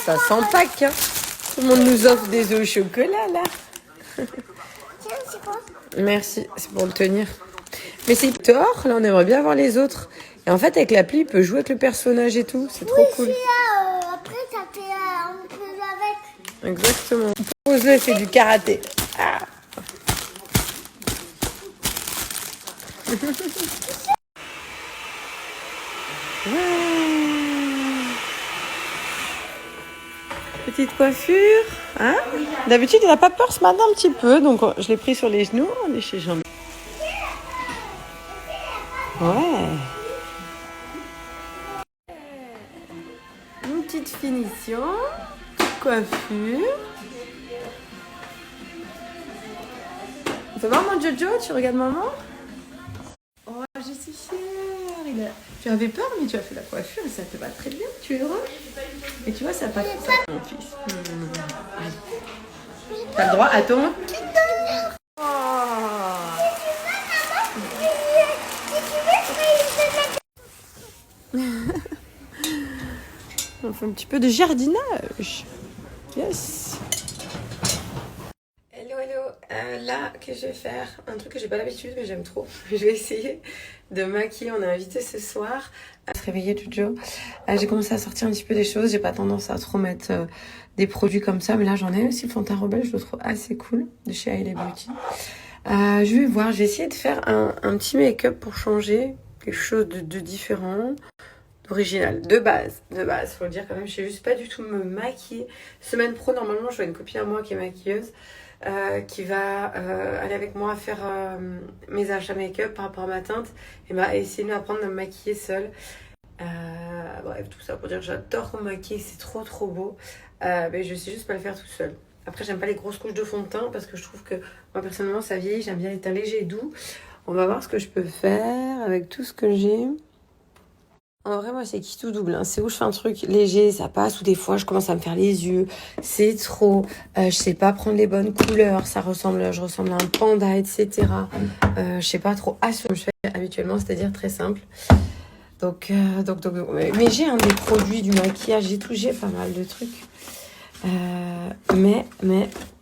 Ça sent Pâques, hein. Tout le monde nous offre des œufs au chocolat, là. Tiens, c'est quoi? Merci, c'est pour le tenir. Mais c'est tort, là, on aimerait bien voir les autres. Et en fait, avec l'appli, il peut jouer avec le personnage et tout. C'est trop cool. Après, ça fait un peu avec. Exactement. Pose-le, fait du karaté. Ah. Petite coiffure, hein? D'habitude, il n'a pas peur ce matin un petit peu, donc je l'ai pris sur les genoux, on est chez Jean. Ouais. Une petite finition, coiffure. Tu vas voir mon Jojo, tu regardes maman? Oh, je suis fière. Tu avais peur, mais tu as fait la coiffure et ça te va très bien. Tu es heureux? Et tu vois, ça passe ça, mon fils. T'as le droit à ton... On fait un petit peu de jardinage. Yes. Hello, hello. Là, que je vais faire un truc que j'ai pas l'habitude, mais j'aime trop. Je vais essayer de maquiller. On est invité ce soir à se réveiller, Jojo. J'ai commencé à sortir un petit peu des choses. J'ai pas tendance à trop mettre des produits comme ça, mais là j'en ai aussi. Le fond de teint rebelle, je le trouve assez cool, de chez Hailey Beauty. Je vais voir. Je vais essayer de faire un petit make-up pour changer quelque chose de différent. Original, de base, faut le dire quand même, je sais juste pas du tout me maquiller. Semaine pro, normalement, je vois une copine à moi qui est maquilleuse, qui va aller avec moi faire mes achats make-up par rapport à ma teinte et m'a essayé de m'apprendre à me maquiller seule. Bref, tout ça pour dire que j'adore me maquiller, c'est trop beau, mais je sais juste pas le faire tout seul. Après, j'aime pas les grosses couches de fond de teint parce que je trouve que moi personnellement ça vieillit, j'aime bien les teints légers et doux. On va voir ce que je peux faire avec tout ce que j'ai. En vrai, moi, c'est qui tout double, hein. C'est où je fais un truc léger, ça passe, ou des fois, je commence à me faire les yeux. C'est trop. Je sais pas prendre les bonnes couleurs. Je ressemble à un panda, etc. Je sais pas trop. Ce que je fais habituellement, c'est-à-dire très simple. Donc, mais j'ai des produits, du maquillage, j'ai pas mal de trucs. Mais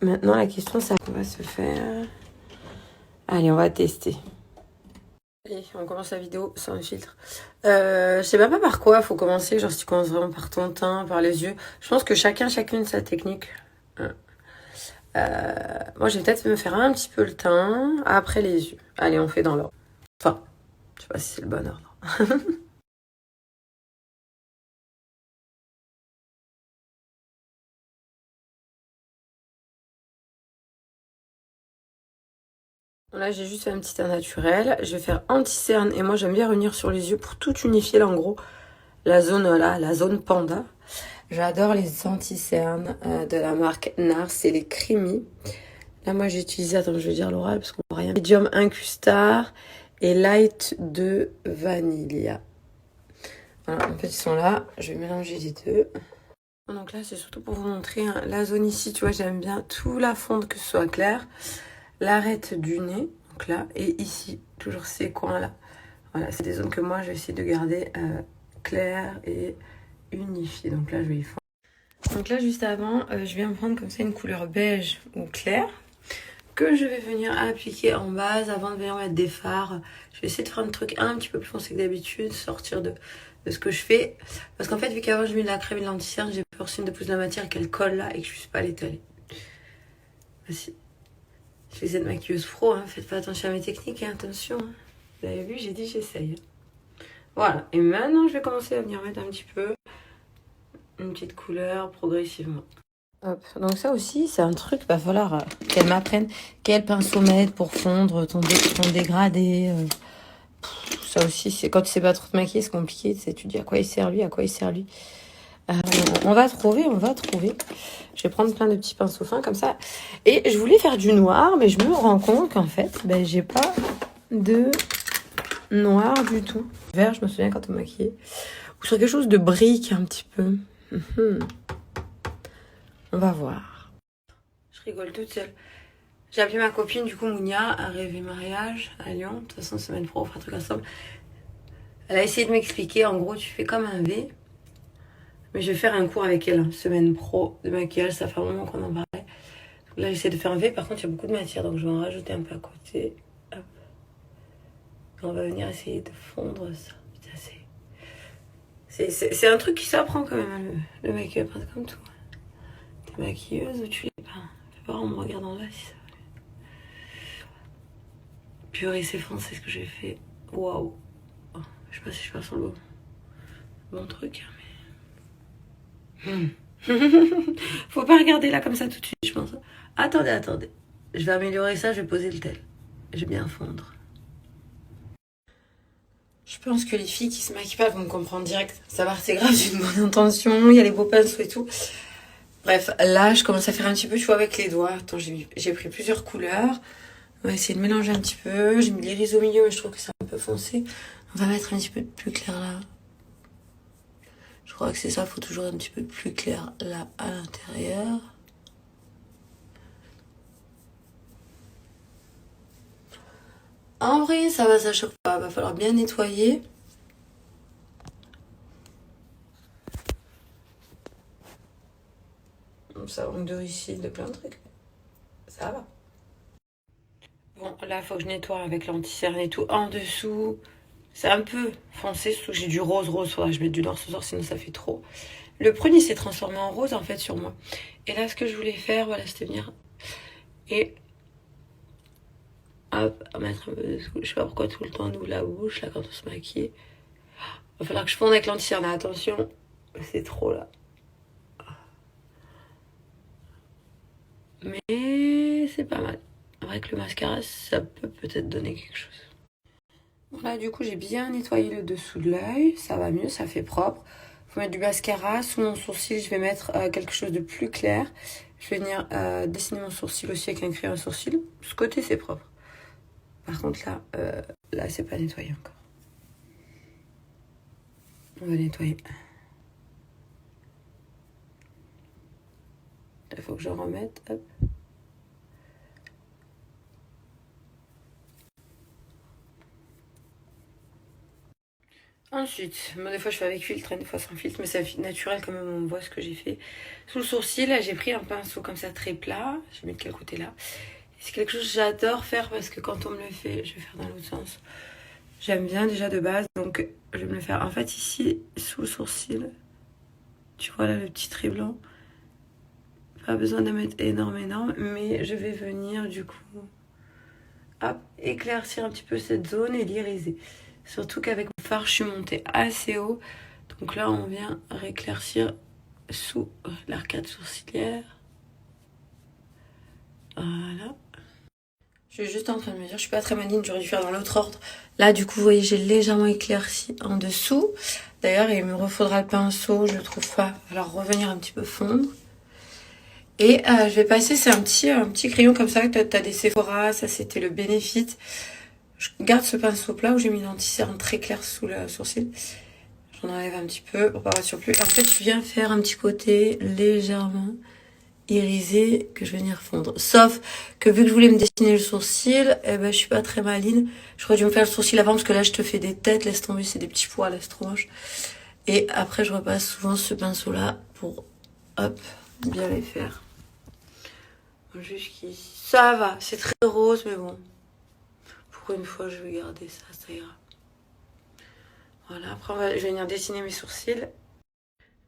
maintenant, la question, c'est qu'on va se faire. Allez, on va tester. Allez, on commence la vidéo sans le filtre. Je sais même pas par quoi faut commencer. Genre, si tu commences vraiment par ton teint, par les yeux. Je pense que chacune sa technique. Moi, je vais peut-être me faire un petit peu le teint, après les yeux. Allez, on fait dans l'ordre. Enfin, je sais pas si c'est le bon ordre. Là, j'ai juste fait un petit teint naturel. Je vais faire anti-cerne. Et moi, j'aime bien revenir sur les yeux pour tout unifier, là, en gros. La zone, là, la zone panda. J'adore les anti-cernes de la marque NARS. C'est les Creamy. Là, moi, j'ai utilisé, attends, je vais dire l'oral parce qu'on voit rien. Medium Incustar et Light de Vanilla. Voilà, en fait, ils sont là. Je vais mélanger les deux. Donc là, c'est surtout pour vous montrer hein, la zone ici. Tu vois, j'aime bien tout la fonte, que ce soit clair. L'arête du nez, donc là, et ici, toujours ces coins-là. Voilà, c'est des zones que moi, je vais essayer de garder claires et unifiées. Donc là, je vais y fondre. Donc là, juste avant, je viens prendre comme ça une couleur beige ou claire que je vais venir appliquer en base avant de venir mettre des fards. Je vais essayer de faire un truc un petit peu plus foncé que d'habitude, sortir de ce que je fais. Parce qu'en fait, vu qu'avant, je mets de la crème et de l'anti-cerne, j'ai peur de poser de la matière et qu'elle colle là et que je ne puisse pas l'étaler. Voici. Je fais cette maquilleuse pro, hein. Faites pas attention à mes techniques, hein. Attention. Hein. Vous avez vu, j'ai dit j'essaye. Voilà, et maintenant je vais commencer à venir mettre un petit peu une petite couleur progressivement. Hop, donc ça aussi c'est un truc, va falloir qu'elle m'apprenne quel pinceau mettre pour fondre ton dégradé. Ça aussi, c'est quand tu sais pas trop te maquiller, c'est compliqué, tu te dis à quoi il sert lui. On va trouver. Je vais prendre plein de petits pinceaux fins comme ça. Et je voulais faire du noir, mais je me rends compte qu'en fait, j'ai pas de noir du tout. Vert, je me souviens quand on maquillait. Ou sur quelque chose de brique un petit peu. On va voir. Je rigole toute seule. J'ai appelé ma copine, du coup, Mounia, à rêver mariage à Lyon. De toute façon, semaine pro, on fera un truc ensemble. Elle a essayé de m'expliquer. En gros, tu fais comme un V. Mais je vais faire un cours avec elle, hein, semaine pro de maquillage, ça fait un moment qu'on en parlait. Donc là, j'essaie de faire un V, par contre, il y a beaucoup de matière, donc je vais en rajouter un peu à côté. Hop. On va venir essayer de fondre ça. Putain, c'est un truc qui s'apprend quand même, hein, le make-up, hein, c'est comme tout. T'es maquilleuse ou tu l'es pas? Fais voir en me regardant là si ça va. Purée, c'est foncé ce que j'ai fait. Waouh. Oh, je sais pas si je passe sur le bon truc, mais... Faut pas regarder là comme ça tout de suite, je pense. Attendez. Je vais améliorer ça, je vais poser le tel. Je vais bien fondre. Je pense que les filles qui se maquillent pas vont me comprendre direct. Ça va, c'est grave, j'ai une bonne intention, il y a les beaux pinceaux et tout. Bref, là, je commence à faire un petit peu, tu vois, avec les doigts. Attends, j'ai pris plusieurs couleurs. On va essayer de mélanger un petit peu. J'ai mis l'iris au milieu, mais je trouve que c'est un peu foncé. On va mettre un petit peu de plus clair là. Je crois que c'est ça, faut toujours un petit peu plus clair là à l'intérieur. En vrai, ça va, ça choque pas. Va falloir bien nettoyer. Ça manque de réussite, de plein de trucs. Ça va. Bon, là, il faut que je nettoie avec l'anti-cerne et tout. En dessous, c'est un peu foncé, surtout que j'ai du rose. Faudra que je mette du noir ce soir, sinon ça fait trop. Le prune, il s'est transformé en rose, en fait, sur moi. Et là, ce que je voulais faire, voilà, c'était venir et... hop, mettre un peu de... Je sais pas pourquoi tout le temps on ouvre la bouche, là, quand on se maquille. Va falloir que je fonde avec l'anti-cerne. Attention, c'est trop, là. Mais c'est pas mal. Avec le mascara, ça peut peut-être donner quelque chose. Bon, là, du coup, j'ai bien nettoyé le dessous de l'œil. Ça va mieux, ça fait propre. Faut mettre du mascara. Sous mon sourcil, je vais mettre quelque chose de plus clair. Je vais venir dessiner mon sourcil aussi avec un crayon à sourcil. Ce côté, c'est propre. Par contre, là, c'est pas nettoyé encore. On va nettoyer. Il faut que je remette. Hop. Ensuite, moi des fois je fais avec filtre, des fois sans filtre, mais c'est naturel quand même, on voit ce que j'ai fait. Sous le sourcil, là j'ai pris un pinceau comme ça très plat, je vais mettre de quel côté là. C'est quelque chose que j'adore faire parce que quand on me le fait, je vais faire dans l'autre sens. J'aime bien déjà de base, donc je vais me le faire. En fait ici, sous le sourcil, tu vois là le petit trait blanc. Pas besoin de mettre énorme, mais je vais venir du coup, hop, éclaircir un petit peu cette zone et l'iriser. Surtout qu'avec mon fard, je suis montée assez haut. Donc là, on vient rééclaircir sous l'arcade sourcilière. Voilà. Je suis juste en train de me dire, je suis pas très maligne, j'aurais dû faire dans l'autre ordre. Là, du coup, vous voyez, j'ai légèrement éclairci en dessous. D'ailleurs, il me refaudra le pinceau, je le trouve pas. Alors, revenir un petit peu fondre. Et je vais passer, c'est un petit crayon comme ça, que t'as des Sephora, ça c'était le Benefit. Je garde ce pinceau plat où j'ai mis une anti-cerne très claire sous le sourcil. J'en enlève un petit peu pour pas avoir de surplus. En fait, je viens faire un petit côté légèrement irisé que je vais venir fondre. Sauf que vu que je voulais me dessiner le sourcil, eh ben, je suis pas très maline. J'aurais dû me faire le sourcil avant parce que là, je te fais des têtes. Laisse tomber, c'est des petits poils, c'est trop moche. Et après, je repasse souvent ce pinceau-là pour, hop, bien les faire. Jusqu'ici. Ça va, c'est très rose, mais bon. Pour une fois, je vais garder ça, ça ira. Voilà, après, je vais venir dessiner mes sourcils.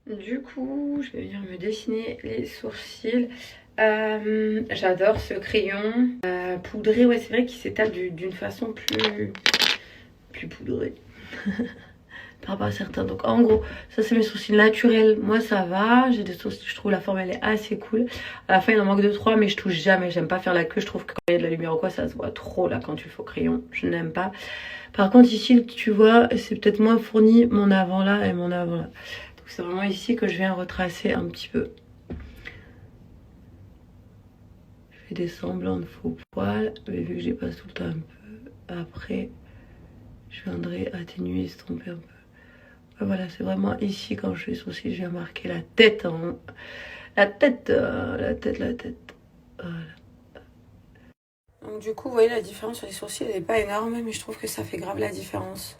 Du coup, je vais venir me dessiner les sourcils. J'adore ce crayon poudré. Ouais, c'est vrai qu'il s'étale d'une façon plus poudrée. Par rapport à certains. Donc en gros, ça c'est mes sourcils naturels. Moi ça va. J'ai des sourcils, je trouve la forme elle est assez cool. À la fin il en manque 2-3 mais je touche jamais. J'aime pas faire la queue. Je trouve que quand il y a de la lumière ou quoi ça se voit trop là quand tu le fais au crayon. Je n'aime pas. Par contre ici tu vois c'est peut-être moins fourni mon avant là et mon avant là. Donc c'est vraiment ici que je viens retracer un petit peu. Je fais des semblants de faux poils. Mais vu que j'y passe tout le temps un peu. Après je viendrai atténuer, estomper un peu. Voilà, c'est vraiment ici quand je fais les sourcils, je viens marquer la tête. La tête. Voilà. Donc du coup, vous voyez la différence sur les sourcils, elle n'est pas énorme, mais je trouve que ça fait grave la différence.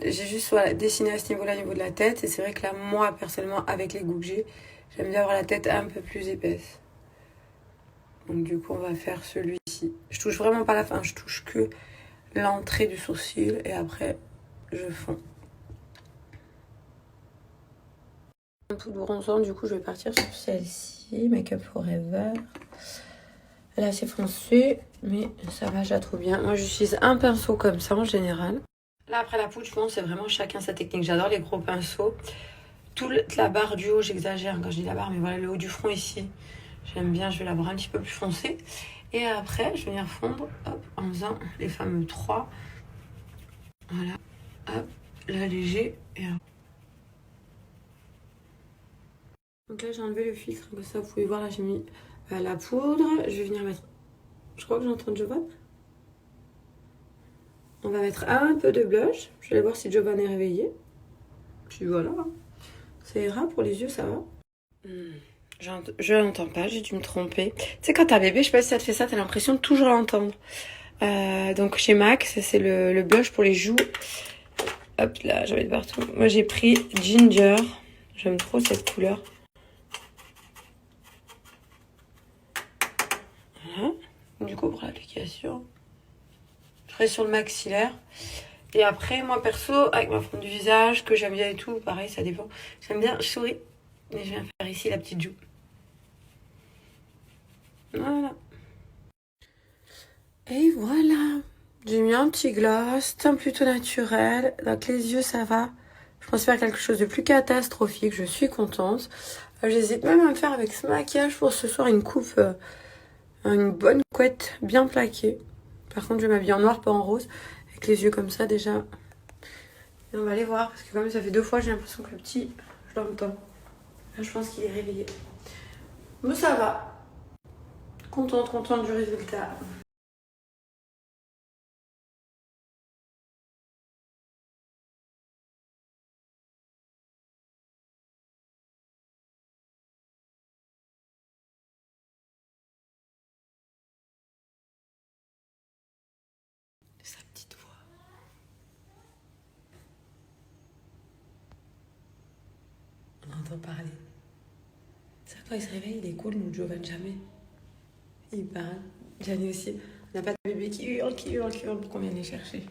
J'ai juste voilà, dessiné à ce niveau-là, au niveau de la tête. Et c'est vrai que là, moi, personnellement, avec les goûts que j'ai, j'aime bien avoir la tête un peu plus épaisse. Donc du coup, on va faire celui-ci. Je touche vraiment pas la fin, je touche que l'entrée du sourcil. Et après, je fonds. Un peu de bronzant, du coup, je vais partir sur celle-ci. Make Up Forever. Elle est assez foncée, mais ça va, je la trouve bien. Moi, j'utilise un pinceau comme ça en général. Là, après la poudre, je pense c'est vraiment chacun sa technique. J'adore les gros pinceaux. Toute la barre du haut, j'exagère quand je dis la barre, mais voilà, le haut du front ici, j'aime bien. Je vais l'avoir un petit peu plus foncé. Et après, je vais venir fondre hop, en faisant les fameux 3. Voilà, hop, là, léger. Et hop. Donc là, j'ai enlevé le filtre. Comme ça, vous pouvez voir, là, j'ai mis la poudre. Je vais venir mettre... Je crois que j'entends Jovan. On va mettre un peu de blush. Je vais aller voir si Jovan est réveillé. Puis voilà. Ça ira pour les yeux, ça va. Je l'entends pas, j'ai dû me tromper. Tu sais, quand t'as bébé, je sais pas si ça te fait ça, t'as l'impression de toujours l'entendre. Donc chez MAC, c'est le blush pour les joues. Hop là, j'en mets de partout. Moi j'ai pris Ginger. J'aime trop cette couleur. Voilà. Du coup, pour l'application, je reste sur le maxillaire. Et après, moi perso, avec ma forme du visage, que j'aime bien et tout, pareil, ça dépend. J'aime bien, je souris. Et je viens faire ici la petite joue. Voilà. Et voilà. J'ai mis un petit gloss, teint plutôt naturel. Donc les yeux, ça va. Je pense faire quelque chose de plus catastrophique. Je suis contente. J'hésite même à me faire avec ce maquillage pour ce soir une coupe, une bonne couette bien plaquée. Par contre, je vais m'habiller en noir, pas en rose. Avec les yeux comme ça déjà. Et on va aller voir. Parce que comme ça fait 2 fois, j'ai l'impression que le petit, je l'entends. Là, je pense qu'il est réveillé. Mais ça va. Contente du résultat. Sa petite voix. On entend parler. C'est vrai, quand il se réveille, il est cool, nous, Jovan, jamais. Il parle. Gianni aussi. On n'a pas de bébé qui hurle pour qu'on vienne les chercher.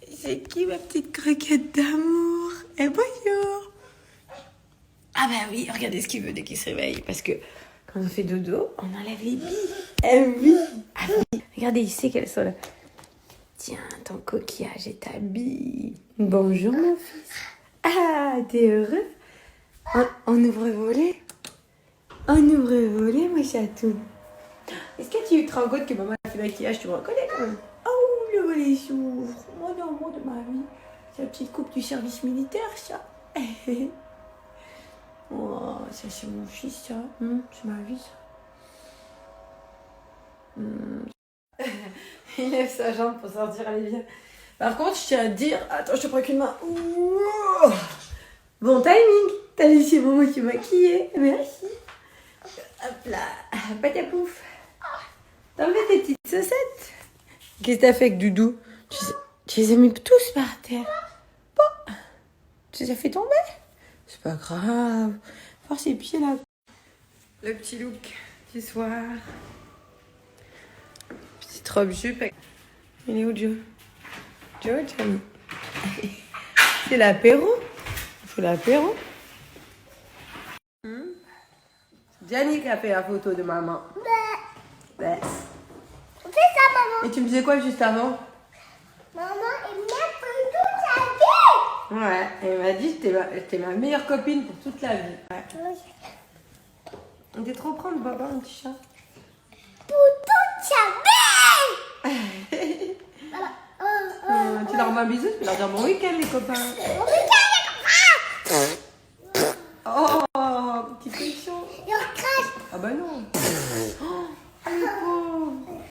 C'est qui ma petite croquette d'amour? Et bonjour! Ah bah oui, regardez ce qu'il veut dès qu'il se réveille. Parce que quand on fait dodo, on enlève les billes. Eh oui! Ah oui! Regardez, il sait qu'elles sont là. Tiens, ton coquillage et ta bille. Bonjour mon fils. Ah, t'es heureux? On ouvre volet? On ouvre volet, mon chatou. Est-ce que tu te rends compte que maman a fait maquillage? Tu me reconnais quand même? Oh, le volet s'ouvre. Mon amour de ma vie. C'est la petite coupe du service militaire, ça. Oh, ça c'est mon fils, ça. C'est ma vie, ça. Il lève sa jambe pour sortir, allez bien. Par contre, je tiens à te dire... Attends, je te prends qu'une main. Ouh. Bon timing. T'as laissé maman qui maquillait. Merci. Hop là. Patapouf. T'as enlevé tes petites chaussettes? Qu'est-ce que t'as fait avec Doudou? Tu les as mis tous par terre. Bon. Tu les as fait tomber? C'est pas grave. Voir ses pieds là. Le petit look du soir. Petite robe jupe. Il est où Joe? Joe, Johnny. C'est l'apéro. Il faut l'apéro. Gianni qui a fait la photo de maman. Ouais. On fait ça, maman. Et tu me disais quoi juste avant? Maman, il m'a fait toute sa vie. Ouais, elle m'a dit que t'es ma meilleure copine pour toute la vie. Ouais. On était trop prendre, papa, mon petit chat. Pour toute sa vie. Voilà. Tu leur mets un bisou, tu peux leur dire bon week-end, les copains. Bon week-end, les copains. Oh, petit pécho. Il crache. Ah bah non.